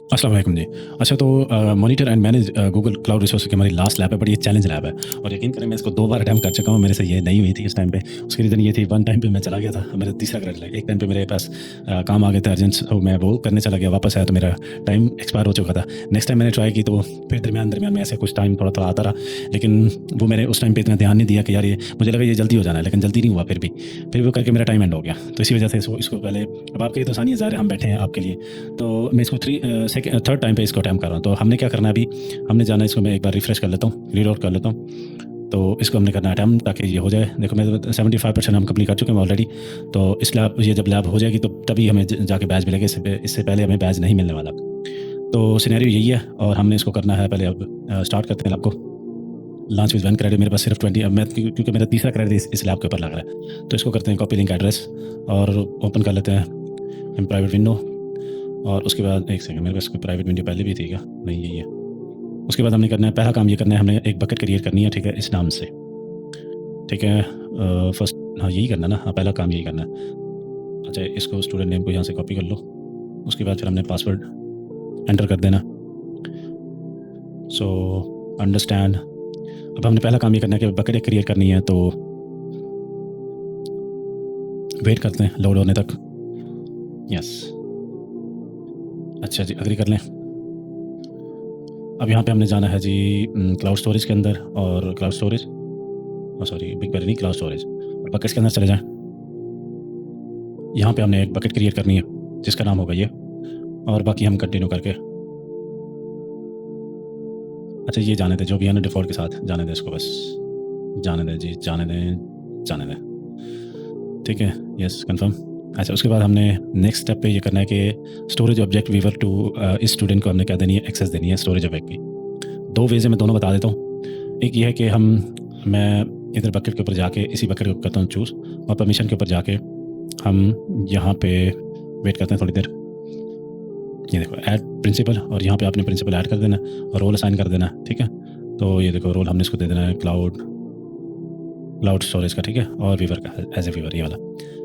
अस्सलाम वालेकुम जी। अच्छा तो monitor and manage Google cloud resource की हमारी लास्ट लैब है, बट ये चैलेंज लैब है और यकीन करें मैं इसको 2 बार अटेम्प्ट कर चुका हूँ, मेरे से ये नहीं हुई थी इस टाइम पे। उसकी रीज़न ये थी, वन टाइम पे मैं चला गया था, मेरा तीसरा क्रेडिट लग एक टाइम पे मेरे पास काम आ गए थे अर्जेंट, तो मैं वो करने चला गया, वापस आया तो मेरा टाइम एक्सपायर हो चुका था। नेक्स्ट टाइम मैंने ट्राई की तो फिर दरमियान में ऐसे कुछ टाइम थोड़ा-थोड़ा आता रहा, लेकिन वो मैंने उस टाइम पे इतना ध्यान नहीं दिया कि यार ये मुझे लगा ये जल्दी हो जाना है, लेकिन जल्दी नहीं हुआ फिर भी। फिर वो करके मेरा टाइम एंड हो गया। तो इसी वजह से इसको पहले अब आपके लिए तो आसानी है, ज़ाहिर है हम बैठे हैं आपके लिए। तो मैं इसको थर्ड टाइम पे इसको अटेम्प्ट कर रहा हूँ। तो हमने क्या करना है अभी, हमने जाना है इसको, मैं एक बार रिफ्रेश कर लेता हूँ, रीलोड कर लेता हूँ। तो इसको हमने करना है अटेम्प्ट ताकि ये हो जाए। देखो मैं 75% हम कंप्लीट कर चुके हैं ऑलरेडी। तो इस लैब ये जब लैब हो जाएगी तो तभी हमें जाके बैच मिलेगा, इससे पहले हमें बैच नहीं मिलने वाला। तो सिनेरियो यही है और हमने इसको करना है पहले। अब स्टार्ट करते हैं लैब को। लॉन्च विद 1 क्रेडिट, मेरे पास सिर्फ 20, अब मैं क्योंकि मेरा तीसरा क्रेडिट इस लैब के ऊपर लग रहा है। तो इसको करते हैं कॉपी लिंक एड्रेस और ओपन कर लेते हैं हम प्राइवेट विंडो। और उसके बाद एक सेकंड, मेरे पास कोई प्राइवेट विंडो पहले भी थी क्या? नहीं, यही है। उसके बाद हमने करना है, पहला काम ये करना है, हमने एक बकेट क्रिएट करनी है, ठीक है, इस नाम से। ठीक है, फर्स्ट हाँ यही करना है ना, हाँ पहला काम यही करना है। अच्छा, इसको स्टूडेंट नेम को यहाँ से कॉपी कर लो। उसके बाद फिर हमने पासवर्ड एंटर कर देना। So understand. अब हमने पहला काम ये करना है कि बकेट क्रिएट करनी है, तो वेट करते हैं लोड होने तक। यस, अच्छा जी, अग्री कर लें। अब यहाँ पे हमने जाना है जी क्लाउड स्टोरेज के अंदर, और क्लाउड स्टोरेज सॉरी बिगक्वेरी नहीं, क्लाउड स्टोरेज, और बकेट्स के अंदर चले जाएं। यहाँ पे हमने एक बकेट क्रिएट करनी है जिसका नाम होगा ये, और बाकी हम कंटिन्यू करके, अच्छा ये जाने दें, जो भी है ना डिफ़ॉल्ट के साथ जाने दें इसको, बस जाने दें जी, जाने दें। ठीक है, यस कंफर्म। अच्छा, उसके बाद हमने नेक्स्ट स्टेप पे ये करना है कि स्टोरेज ऑब्जेक्ट वीवर टू इस स्टूडेंट को हमने क्या देनी है, एक्सेस देनी है स्टोरेज ऑब्जेक्ट की। 2 वेज़ है, मैं दोनों बता देता हूँ। एक ये है कि मैं इधर बकेट के ऊपर जाके इसी बकेट को करता हूँ चूज़, और परमिशन के ऊपर जाके हम यहाँ पे वेट करते हैं थोड़ी देर। ये देखो ऐड प्रिंसिपल, और यहाँ पे आपने प्रिंसिपल ऐड कर देना और रोल असाइन कर देना, ठीक है। तो ये देखो रोल हमने इसको दे देना है क्लाउड स्टोरेज का, ठीक है, और वीवर का एज ए वीवर, ये वाला,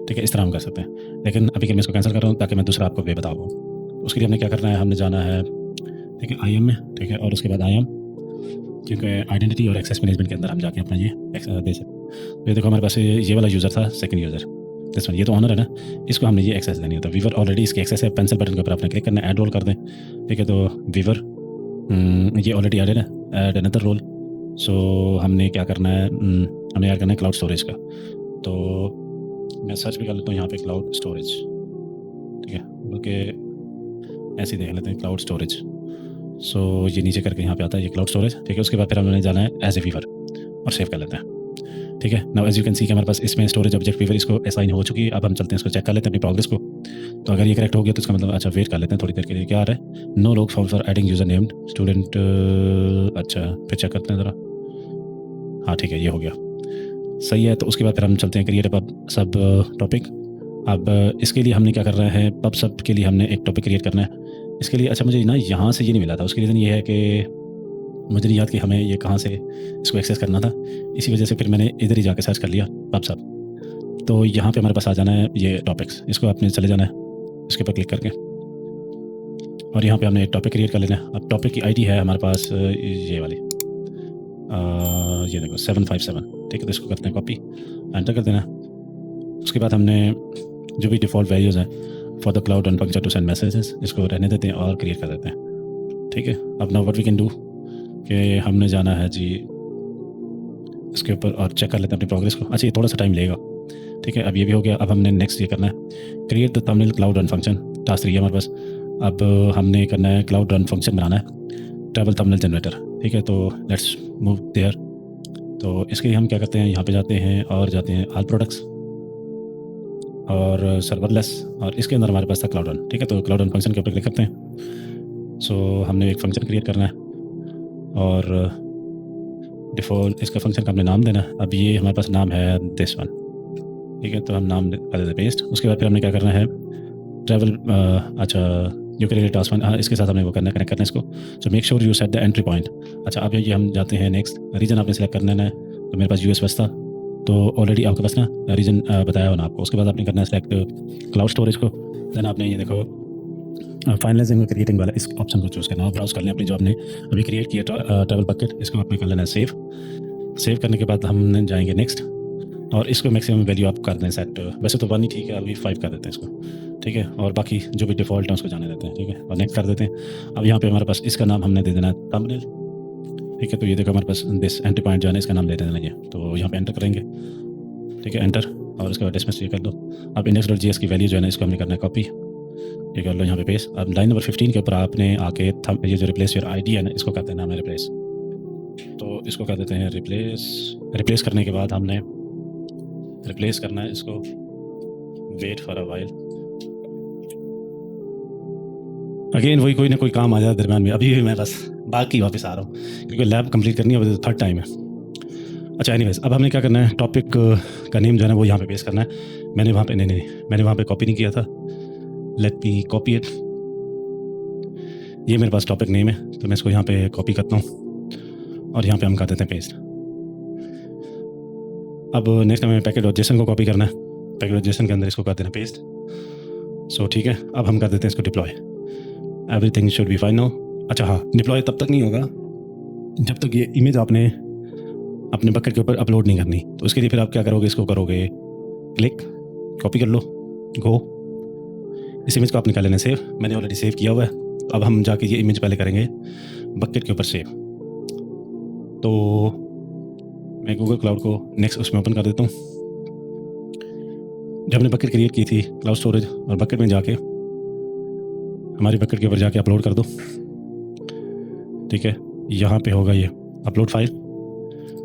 ठीक है। इस तरह हम कर सकते हैं, लेकिन अभी के मैं इसको कैंसिल कर रहा हूँ ताकि मैं दूसरा आपको वे बताऊँ। उसके लिए हमने क्या करना है, हमने जाना है, ठीक है, IAM में, ठीक है, और उसके बाद IAM, क्योंकि आइडेंटिटी और एक्सेस मैनेजमेंट के अंदर हम जाके अपना ये दे सकते हैं। तो ये देखो हमारे पास ये वाला यूज़र था, सेकंड यूज़र दिस वन, ये तो ऑनर है ना, इसको हमने ये एक्सेस देनी है। तो वीवर ऑलरेडी इसकी एक्सेस है, पेंसिल बटन के ऊपर आपने क्लिक करना है, ऐड रोल कर दें, ठीक है। तो वीवर ये ऑलरेडी एडेड है, ऐड अनदर रोल। सो हमने क्या करना है, हमें ऐड करना है क्लाउड स्टोरेज का। तो मैं सर्च भी कर लेता हूँ यहाँ पे क्लाउड स्टोरेज, ठीक है, बल्कि ऐसे ही देख लेते हैं क्लाउड स्टोरेज। सो ये नीचे करके यहाँ पे आता है ये क्लाउड स्टोरेज, ठीक है। उसके बाद फिर हमने जाना है एज ए वीवर और सेव कर लेते हैं, ठीक है। Now as you can see कि हमारे पास इसमें स्टोरेज ऑब्जेक्ट वीवर इसको असाइन हो चुकी है। अब हम चलते हैं इसको चेक कर लेते हैं अपनी प्रोग्रेस को। तो अगर ये करेक्ट हो गया तो इसका मतलब, अच्छा वेट कर लेते हैं थोड़ी देर के लिए, क्या आ रहा है, no log found for adding user named student. अच्छा फिर चेक करते हैं ज़रा, हाँ ठीक है, ये हो गया, सही है। तो उसके बाद फिर हम चलते हैं क्रिएट पब सब टॉपिक। अब इसके लिए हमने क्या करना है, पब सब के लिए हमने एक टॉपिक क्रिएट करना है इसके लिए। अच्छा मुझे ना यहाँ से ये नहीं मिला था, उसकी रीज़न ये है कि मुझे नहीं याद कि हमें ये कहाँ से इसको एक्सेस करना था, इसी वजह से फिर मैंने इधर ही जाके सर्च कर लिया पब सब। तो यहाँ पे हमारे पास आ जाना है ये टॉपिक्स, इसको आपने चले जाना है इसके ऊपर क्लिक करके, और यहाँ पे हमने एक टॉपिक क्रिएट कर लेना है। अब टॉपिक की आईडी है हमारे पास ये वाली, ये देखो 757, ठीक है। तो इसको करते हैं कॉपी, एंटर कर देना। उसके बाद हमने जो भी डिफ़ॉल्ट वैल्यूज़ हैं for the cloud function to send messages, इसको रहने देते हैं और क्रिएट कर देते हैं, ठीक है। अब now what we can do कि हमने जाना है जी इसके ऊपर और चेक कर लेते हैं अपनी प्रोग्रेस को। अच्छा ये थोड़ा सा टाइम लेगा, ठीक है। अब ये भी हो गया। अब हमने नेक्स्ट ये करना है, create the thumbnail cloud run function, task 3 है हमारे पास। अब हमने करना है क्लाउड रन फंक्शन बनाना है, ट्रैवल थंबनेल जनरेटर, ठीक है। तो लेट्स मूव देयर। तो इसके लिए हम क्या करते हैं, यहाँ पे जाते हैं और जाते हैं ऑल प्रोडक्ट्स और सर्वरलेस, और इसके अंदर हमारे पास था क्लाउड रन, ठीक है। तो क्लाउड रन फंक्शन के ऊपर क्लिक करते हैं। सो हमने एक फंक्शन क्रिएट करना है और डिफ़ॉल्ट इसका फंक्शन का हमने नाम देना है। अब ये हमारे पास नाम है दिस वन, ठीक है। तो हम नाम कर देते पेस्ट। उसके बाद फिर हमने क्या करना है, ट्रैवल, अच्छा यू कैन टास्क वन, हाँ इसके साथ हमने वो करना है, कनेक्ट करना है इसको। So make sure you set the entry point. अच्छा अब ये हम जाते हैं नेक्स्ट, रीजन आपने सेलेक्ट करना है। तो मेरे पास US बस था, तो ऑलरेडी आपके पास ना रीजन बताया हो ना आपको। उसके बाद आपने करना है सेलेक्ट क्लाउड स्टोरेज को। देन आपने ये देखो फाइनलाइजिंग क्रिएटिंग वाला इस ऑप्शन को चूज़ करना है और ब्राउज कर लें अपनी जो आपने अभी क्रिएट किया ट्रैवल बकेट, इसको आपने कर लेना है सेव करने के बाद हम जाएंगे नेक्स्ट और इसको मैक्सिमम वैल्यू आप कर दें सेट। वैसे तो 1 ही ठीक है, अभी 5 कर देते हैं इसको, ठीक है, और बाकी जो भी डिफ़ॉल्ट है उसको जाने देते हैं, ठीक है, और नेक्स्ट कर देते हैं। अब यहाँ पे हमारे पास इसका नाम हमने दे देना है थंबनेल, ठीक है। तो ये देखो हमारे पास दिस एंट्री पॉइंट जो है ना, इसका नाम दे देना ये, तो यहाँ पे एंटर करेंगे, ठीक है, एंटर, और उसके बाद डिसमिस ये कर दो। अब index.js की वैल्यू जो है ना, इसको हमने करना है कॉपी, ये कर लो यहाँ पे पेस्ट। अब लाइन नंबर 15 के ऊपर आपने आके ये जो रिप्लेस योर आईडी है ना, इसको कर देना हमें रिप्लेस, तो इसको कर देते हैं रिप्लेस करने के बाद हमने रिप्लेस करना है इसको, wait for a while, again वही कोई ना कोई काम आ जाए दरम्यान में। अभी भी मैं बस बाकी वापस आ रहा हूँ क्योंकि लैब कंप्लीट करनी है, थर्ड टाइम है। अच्छा एनीवेज, अब हमने क्या करना है, टॉपिक का नेम जो है ना वो यहाँ पे पेस्ट करना है। मैंने वहाँ पे नहीं मैंने वहाँ पे कॉपी नहीं किया था, लेट मी कॉपी इट। ये मेरे पास टॉपिक नेम है, तो मैं इसको यहाँ पे कॉपी करता हूँ और यहाँ पे हम कर देते हैं पेस्ट। अब नेक्स्ट हमें पैकेट.json को कॉपी करना है, पैकेट.json के अंदर इसको कर देना पेस्ट। सो ठीक है, अब हम कर देते हैं इसको deploy. Everything should be fine now. अच्छा हाँ, डिप्लॉय तब तक नहीं होगा जब तक ये इमेज आपने अपने बकेट के ऊपर अपलोड नहीं करनी। तो उसके लिए फिर आप क्या करोगे, इसको करोगे क्लिक, कॉपी कर लो, गो, इस इमेज को आप निकाल लेना सेव। मैंने ऑलरेडी सेव किया हुआ है। अब हम जाके ये इमेज पहले करेंगे बकेट के ऊपर सेव। तो मैं गूगल क्लाउड को नेक्स्ट उसमें ओपन कर देता हूँ। जब हमने बकेट क्रिएट की थी क्लाउड स्टोरेज, और बकेट में जाके हमारी बकेट के ऊपर जाके अपलोड कर दो, ठीक है। यहाँ पे होगा ये अपलोड फाइल,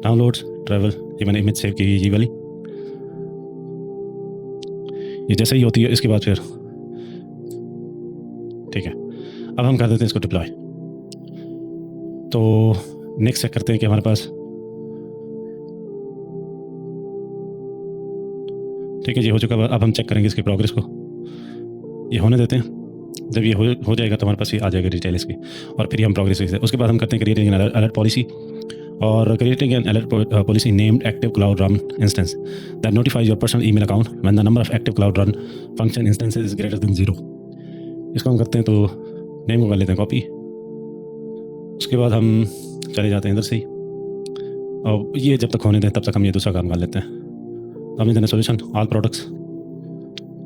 डाउनलोड्स, ट्रैवल, ये मैंने इमेज सेव की ये वाली। ये जैसे ही होती है इसके बाद फिर ठीक है, अब हम कर देते हैं इसको डिप्लॉय। तो नेक्स्ट चेक करते हैं कि हमारे पास, ठीक है, ये हो चुका है। अब हम चेक करेंगे इसकी प्रोग्रेस को, ये होने देते हैं। जब ये हो जाएगा तो हमारे पास ये आ जाएगा डिटेल इसकी, और फिर हम प्रोग्रेस देखते हैं। उसके बाद हम करते हैं क्रिएटिंग एन अलर्ट पॉलिसी, और creating an alert policy named active cloud run instance that notifies your personal email account when the number of active cloud run function instances is greater than 0। इसको हम करते हैं, तो name को कर लेते हैं कॉपी। उसके बाद हम चले जाते हैं इधर से ही, और ये जब तक होने दें तब तक हम ये दूसरा काम कर लेते हैं। हमने देना सोल्यूशन ऑल प्रोडक्ट्स,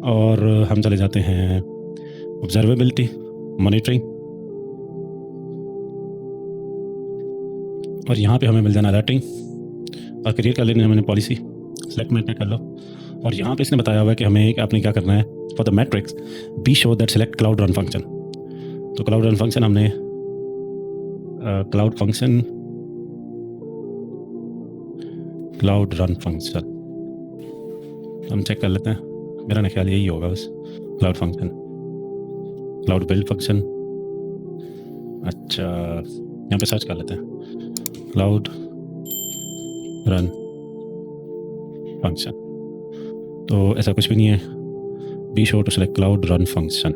और हम चले जाते हैं ऑब्जर्वेबिलिटी, मॉनिटरिंग, और यहाँ पे हमें मिल जाना अलर्टिंग, और क्रिएट कर लेना हमने पॉलिसी, सेलेक्ट मैट्रिक कर लो। और यहाँ पे इसने बताया हुआ है कि हमें आपने क्या करना है, for the metrics be show that select cloud run function. तो क्लाउड रन फंक्शन हमने क्लाउड रन फंक्शन हम चेक कर लेते हैं। मेरा ख्याल यही होगा बस, cloud function, cloud build function. अच्छा, यहाँ पे सर्च कर लेते हैं क्लाउड रन फंक्शन, तो ऐसा कुछ भी नहीं है। Be show to select cloud run function.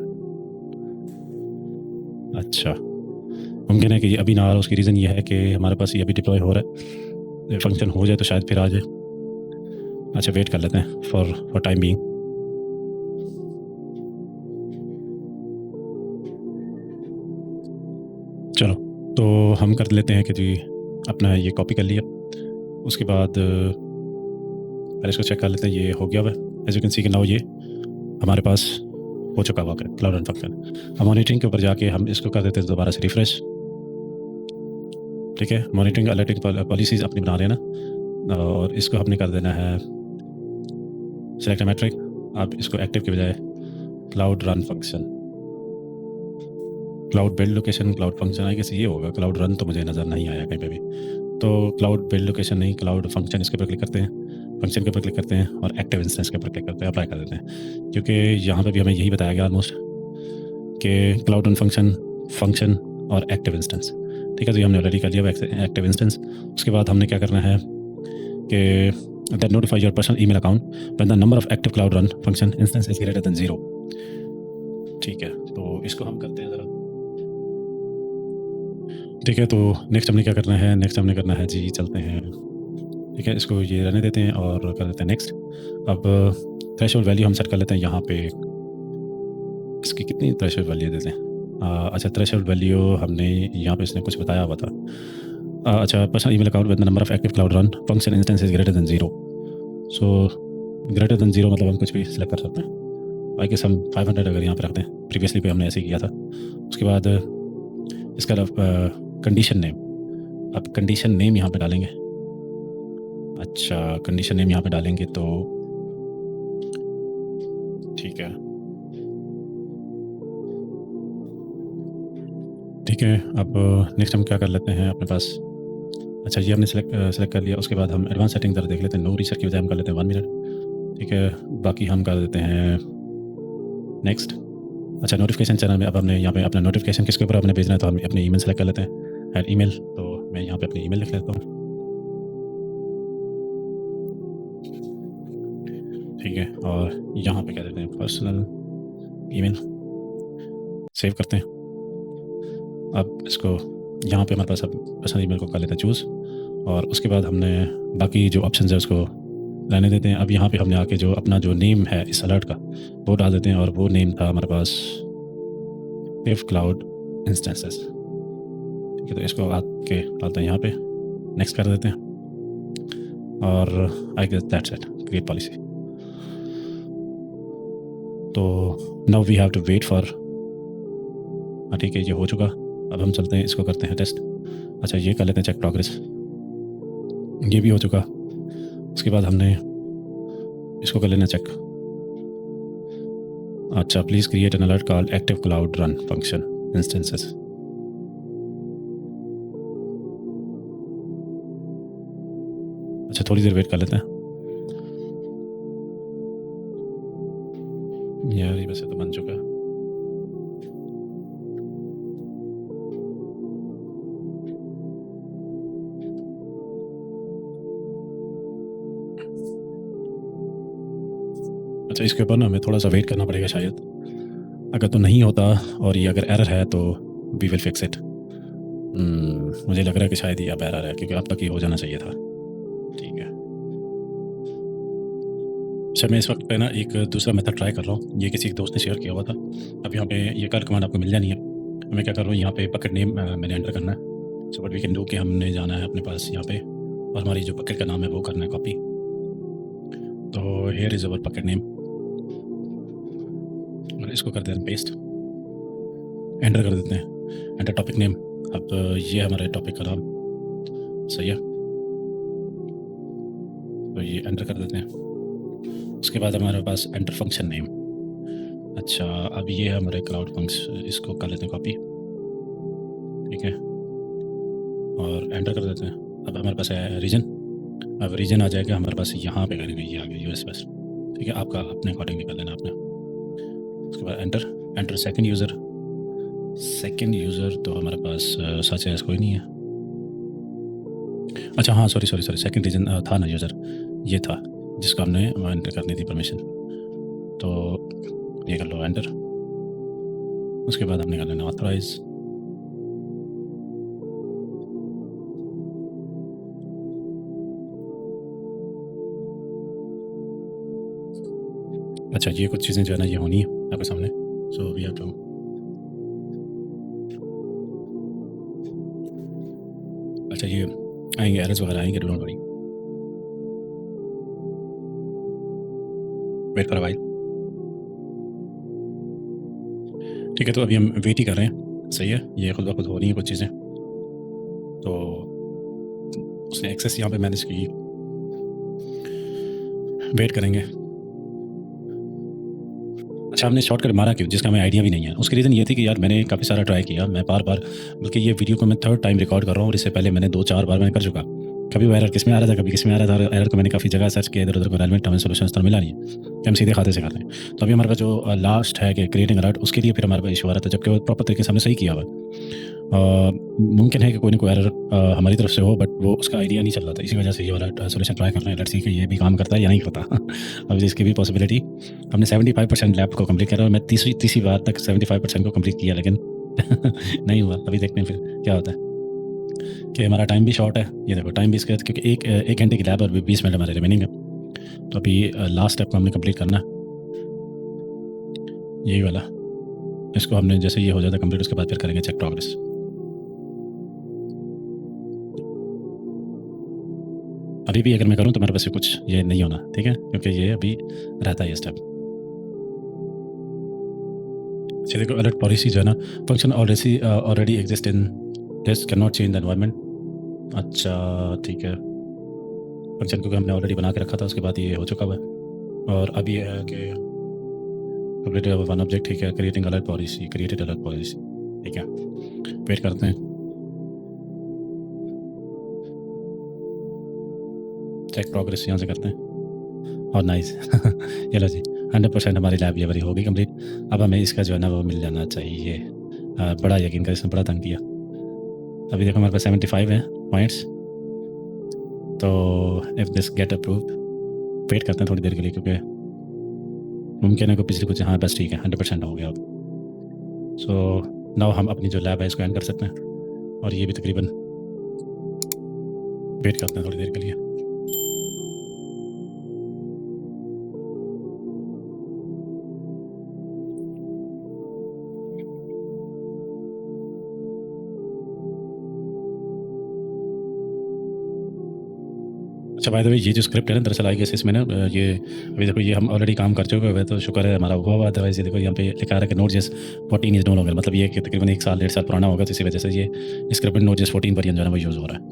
अच्छा, मुमकिन है कि ये अभी ना आ रहा, उसकी रीज़न ये है कि हमारे पास ये अभी डिप्लॉय हो रहा है। ये फंक्शन हो जाए तो शायद फिर आ जाए। अच्छा, वेट कर लेते हैं फॉर टाइम बीइंग। चलो, तो हम कर लेते हैं कि जी अपना ये कॉपी कर लिया। उसके बाद पहले इसको चेक कर लेते हैं, ये हो गया हुआ है। एज यू कैन सी कि नाउ ये हमारे पास हो चुका हुआ है क्लाउड रन फंक्शन। अब मॉनिटरिंग के ऊपर जाके हम इसको कर देते हैं दोबारा से रिफ्रेश, ठीक है। मॉनिटरिंग अलर्टिंग पॉलिसीज अपनी बना लेना, और इसको हमने कर देना है सेलेक्ट मैट्रिक। अब इसको एक्टिव के बजाय cloud run function, cloud build location, cloud function, I guess ये होगा। क्लाउड रन तो मुझे नज़र नहीं आया कहीं पे भी, तो क्लाउड बिल्ड लोकेशन नहीं, क्लाउड फंक्शन, इसके ऊपर क्लिक करते हैं, फंक्शन के ऊपर क्लिक करते हैं, और एक्टिव इंस्टेंस के ऊपर क्लिक करते हैं, अप्लाई कर देते हैं। क्योंकि यहाँ पे भी हमें यही बताया गया ऑलमोस्ट कि क्लाउड रन फंक्शन और एक्टिव इंस्टेंस, ठीक है। तो ये हमने ऑलरेडी कर लिया एक्टिव इंस्टेंस। उसके बाद हमने क्या करना है कि that notify your personal email account when the number of active cloud run function instance is greater than 0, ठीक है। तो इसको हम करते हैं ज़रा, ठीक है। तो नेक्स्ट हमने क्या करना है, नेक्स्ट हमने करना है जी, चलते हैं, ठीक है। इसको ये रहने देते हैं और कर देते हैं नेक्स्ट। अब थ्रेशोल्ड वैल्यू हम सेट कर लेते हैं यहाँ पे, इसकी कितनी थ्रेशोल्ड वैल्यू देते हैं, अच्छा थ्रेशोल्ड वैल्यू हमने यहाँ पे इसने कुछ बताया हुआ था। अच्छा personal email account with the number of active cloud run function instance is greater than 0। So greater than 0 मतलब हम कुछ भी सिलेक्ट कर सकते हैं। आई गेस हम 500 अगर यहाँ पे रखते हैं, प्रीवियसली पे हमने ऐसे ही किया था। उसके बाद इसका कंडीशन नेम, अब कंडीशन नेम यहाँ पे डालेंगे। अच्छा कंडीशन नेम यहाँ पे डालेंगे तो ठीक है, ठीक है। अब नेक्स्ट हम क्या कर लेते हैं अपने पास। अच्छा ये हमने सेलेक्ट कर लिया। उसके बाद हम एडवांस सेटिंग कर देख लेते हैं। नो रीसेट की बजाय हम कर लेते हैं 1 मिनट, ठीक है। बाकी हम कर देते हैं नेक्स्ट। अच्छा नोटिफिकेशन चैनल में अब हमने यहाँ पे अपना नोटिफिकेशन किसके ऊपर हमने भेजना है, तो हम अपने ईमेल सेलेक्ट कर लेते हैं। ऐड ईमेल, तो मैं यहाँ पे अपनी ईमेल लिख लेता हूँ, ठीक है। और यहाँ पे क्या देते हैं पर्सनल ईमेल, सेव करते हैं। अब इसको यहाँ पे हमारे पास अब पर्सनल ईमेल को कर लेते हैं चूज़, और उसके बाद हमने बाकी जो ऑप्शन है उसको रहने देते हैं। अब यहाँ पे हमने आके जो अपना जो नेम है इस अलर्ट का वो डाल देते हैं, और वो नेम था हमारे पास एक्टिव क्लाउड इंस्टेंसेस, ठीक है। तो इसको आके डालते हैं यहाँ पे, नेक्स्ट कर देते हैं, और I guess that's it, create policy. तो now we have to wait for, ठीक है ये हो चुका। अब हम चलते हैं इसको करते हैं टेस्ट। अच्छा ये कर लेते हैं चेक प्रोग्रेस, ये भी हो चुका। उसके बाद हमने इसको कर लेना चेक। अच्छा please create an alert called active cloud run function instances. अच्छा थोड़ी देर वेट कर लेते हैं यार, ये वैसे तो बन चुका है। अच्छा इसके ऊपर ना हमें थोड़ा सा वेट करना पड़ेगा शायद। अगर तो नहीं होता और ये अगर एरर है तो वी विल फिक्स इट। मुझे लग रहा है कि शायद ये अब एरर है, क्योंकि अब तक ये हो जाना चाहिए था, ठीक है। अच्छा मैं इस वक्त पे ना एक दूसरा मेथड ट्राई कर रहा हूँ, ये किसी दोस्त ने शेयर किया हुआ था। अब यहाँ पे ये कल कमांड आपको मिल जानी है। मैं क्या कर रहा हूँ, यहाँ पे बकेट नेम मैंने एंटर करना है। So what we can do कि हमने जाना है अपने पास यहाँ पे, और हमारी जो बकेट का नाम है वो करना है कॉपी। तो here is our bucket name, और इसको कर देते हैं पेस्ट, एंटर कर देते हैं, एंटर टॉपिक नेम। अब ये हमारे टॉपिक का नाम सही है, तो ये एंटर कर देते हैं। उसके बाद हमारे पास एंटर फंक्शन नेम। अच्छा अब ये है हमारे क्लाउड फंक्शन, इसको कर लेते हैं कॉपी, ठीक है, और एंटर कर देते हैं। अब हमारे पास है रीजन, अब रीजन आ जाएगा हमारे पास, यहाँ पे करेंगे, ये आ गया यूएस बस, ठीक है। आपका अपने अकॉर्डिंग कर लेना आपने। उसके बाद एंटर सेकंड यूज़र तो हमारे पास सच है कोई नहीं है। अच्छा हाँ सॉरी सेकंड रीजन था ना यूज़र, ये था जिसको हमने एंटर करनी थी परमिशन, तो ये कर लो एंटर। उसके बाद हमने कर लेना ऑथराइज। अच्छा ये कुछ चीज़ें जो है ना ये होनी है आपके सामने, सो वी हैव टू। अच्छा ये आएंगे एरर्स वगैरह आएंगे, don't worry, wait for a while, ठीक है। तो अभी हम वेट ही कर रहे हैं, सही है। ये खुद ब खुद हो रही हैं कुछ चीज़ें, तो उसने एक्सेस यहाँ पे मैनेज की, वेट करेंगे। अच्छा हमने शॉर्टकट मारा क्यों, जिसका हमें आइडिया भी नहीं है। उसकी रीज़न ये थी कि यार मैंने काफ़ी सारा ट्राई किया, मैं बार बार, बल्कि ये वीडियो को मैं 3rd टाइम रिकॉर्ड कर रहा हूँ, और इससे पहले मैंने 2-4 बार मैंने कर चुका। कभी वो एरर किस में आ रहा था, कभी किस में आ रहा था, और एरर को मैंने काफ़ी जगह सर्च किया, इधर उधर को रेलेवेंट हमें सोल्यूशन तो मिला नहीं है, कि हम सीधे खाते से करते हैं। तो अभी हमारे पास जो लास्ट है कि क्रिएटिंग अलर्ट, उसके लिए फिर हमारे पास इशू आ रहा था, जबकि वो प्रॉपर तरीके से हमने सही किया हुआ। मुमकिन है कि कोई ना कोई एरर हमारी तरफ से हो, बट वो उसका आइडिया नहीं चल रहा था, इसी वजह से ये वाला सोल्यूशन ट्राई कर रहे हैं। लेट्स सी कि ये भी काम करता है या नहीं करता। अब इसकी भी पॉसिबिलिटी। हमने 75% लैब को कंप्लीट करा, और मैं तीसरी बार तक 75% को कंप्लीट किया, लेकिन नहीं हुआ। अभी देखते हैं फिर क्या होता है, कि हमारा टाइम भी शॉर्ट है। ये देखो टाइम भी इसके, क्योंकि एक घंटे की लैब और 20 मिनट हमारे रिमेनिंग है। तो अभी लास्ट स्टेप को हमने कंप्लीट करना है, यही वाला। इसको हमने जैसे ये हो जाता है कंप्लीट, उसके बाद फिर करेंगे चेक प्रोग्रेस। अभी भी अगर मैं करूँ तो मेरे पास से कुछ ये नहीं होना, ठीक है, क्योंकि ये अभी रहता है ये स्टेप। अच्छा देखो, अलर्ट पॉलिसी जो है ना, function already exist in this, can not change the environment. अच्छा ठीक है, फंक्शन क्योंकि हमने ऑलरेडी बना के रखा था, उसके बाद ये हो चुका हुआ है। और अब ये है कि कंप्लीट वन ऑब्जेक्ट, ठीक है, creating alert policy, created alert policy, ठीक है। वेट करते हैं, चेक प्रोग्रेस यहाँ से करते हैं। और नाइस चलो जी, 100% हमारी लैब ये वाली होगी कंप्लीट। अब हमें इसका जो है ना वो मिल जाना चाहिए। बड़ा यकीन कर, इसने बड़ा तंग किया। अभी देखो हमारे पास 75 है पॉइंट्स, तो if this get approve, wait करते हैं थोड़ी देर के लिए, क्योंकि मुमकिन है कि पिछले कुछ, हाँ बस ठीक है 100% हो गया अब। सो नाउ हम अपनी जो लैब है इसको एंड कर सकते हैं, और ये भी तकरीबन वेट करते हैं थोड़ी देर के लिए। अच्छा बाय द वे, ये जो स्क्रिप्ट है ना, दरअसल आई गेस इसमें ना ये अभी देखो, ये हम ऑलरेडी काम कर चुके हुए, तो शुक्र है हमारा हुआ हुआ। अदरवाइज ये देखो यहाँ पे लिखा है कि Node.js 14 इज नो लॉन्गर, मतलब ये कि तकरीबन 1 साल 1.5 साल पुराना होगा, तो इसी वजह से ये स्क्रिप्ट Node.js 14 वर्जन जो है ना वो यूज़ हो रहा है।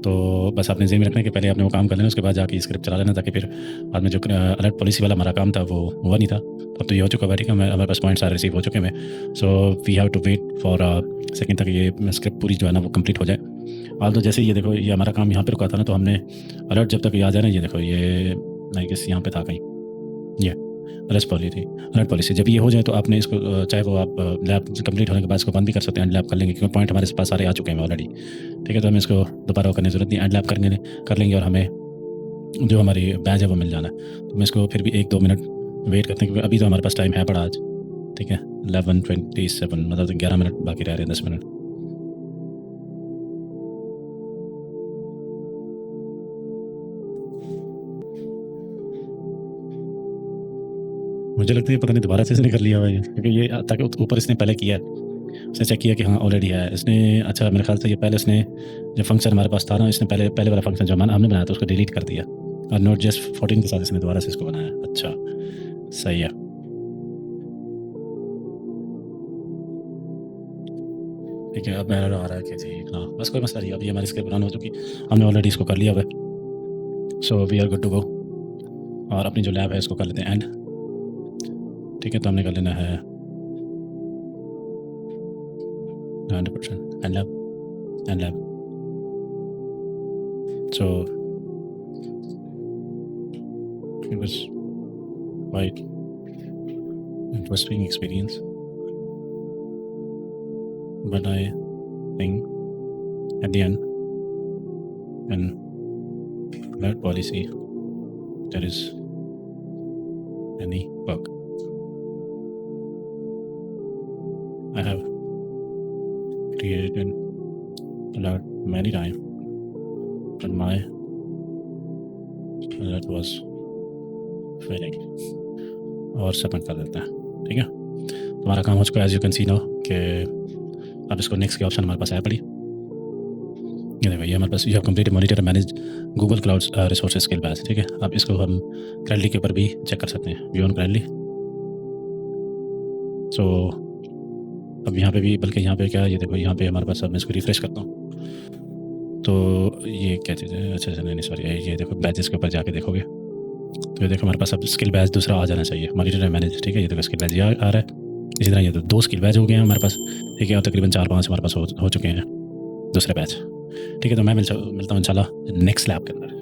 तो बस आपने ज़हन में रखना है कि पहले आपने वो काम कर लेना, उसके बाद जाके स्क्रिप्ट चला लेना, ताकि फिर बाद में जो अलर्ट पॉलिसी वाला हमारा काम था वो हुआ नहीं था। अब तो ये हो चुका है, ठीक है, हमारे पास पॉइंट्स सारे रिसीव हो चुके हैं। So we have to wait for second तक ये स्क्रिप्ट पूरी जो है ना वो कंप्लीट हो जाए। हाल तो जैसे ये देखो, ये हमारा काम यहाँ पे रुका था ना, तो हमने अलर्ट जब तक ये आ जाए ना, ये देखो ये आई गेस यहाँ पे था कहीं, ये अलर्ट पॉलिसी जब ये हो जाए तो आपने इसको चाहे वो आप लैब कंप्लीट होने के बाद इसको बंद भी कर सकते हैं, एंड लैब कर लेंगे, क्योंकि पॉइंट हमारे पास सारे आ चुके हैं ऑलरेडी, ठीक है। तो हमें इसको दोबारा करने की जरूरत नहीं, एंड लैब कर लेंगे, और हमें जो हमारी बैच है वो मिल जाना है। तो मैं इसको फिर भी 1-2 मिनट वेट करते हैं, क्योंकि अभी तो हमारे पास टाइम है बड़ा आज, ठीक है, 11:27, मतलब 11 मिनट बाकी रह रहे हैं, 10 मिनट। मुझे लगता है पता नहीं दोबारा से इसने कर लिया हुआ है, क्योंकि ये ताकि ऊपर इसने पहले किया है, उसने चेक किया कि हाँ ऑलरेडी है इसने। अच्छा मेरे ख्याल से ये पहले इसने जो फंक्शन हमारे पास था ना, इसने पहले वाला फंक्शन जो हमने बनाया था उसको डिलीट कर दिया, और Node.js 14 के साथ इसने दोबारा से इसको बनाया। अच्छा सही है, ठीक है। अब मेरा आ रहा है कि जी हाँ बस कोई मसला नहीं, अभी हमारी स्क्रिप्ट रन हो चुकी, हमने ऑलरेडी इसको कर लिया हुआ है। So we are good to go, और अपनी जो लैब है इसको कर लेते हैं एंड, ठीक है। तो हमने कर लेना है 100% and lab. So it was quite interesting experience, but I think at the end, in that policy, there is any bug. I have created alert many times, but my alert was failing, और submit कर देते हैं, ठीक है। हमारा काम हो चुका है, as you can see now, कि अब इसको नेक्स्ट के ऑप्शन हमारे पास आया पड़ी, ये देखो ये हमारे पास, you have complete monitor manage Google cloud resources skill batch, ठीक है। अब इसको हम Gradly के ऊपर भी चेक कर सकते हैं, व्यू ऑन Gradly। सो अब यहाँ पे भी, बल्कि यहाँ पे क्या, ये देखो यहाँ पे हमारे पास, अब मैं इसको रिफ्रेश करता हूँ, तो ये क्या चीज़ है, अच्छा नहीं सॉरी, ये देखो बैचेस के ऊपर जाके देखोगे तो ये देखो हमारे पास अब स्किल बैच दूसरा आ जाना चाहिए, मॉनिटर मैनेज, ठीक है। ये देखो स्किल बैच आ रहा है, इसी तरह ये तो 2 स्किल बैच हो गए हैं हमारे पास, ठीक है, और तकरीबन 4-5 हमारे पास हो चुके हैं दूसरे बैच, ठीक है। तो मैं मिलता हूँ इंशाल्लाह नेक्स्ट लैब के अंदर।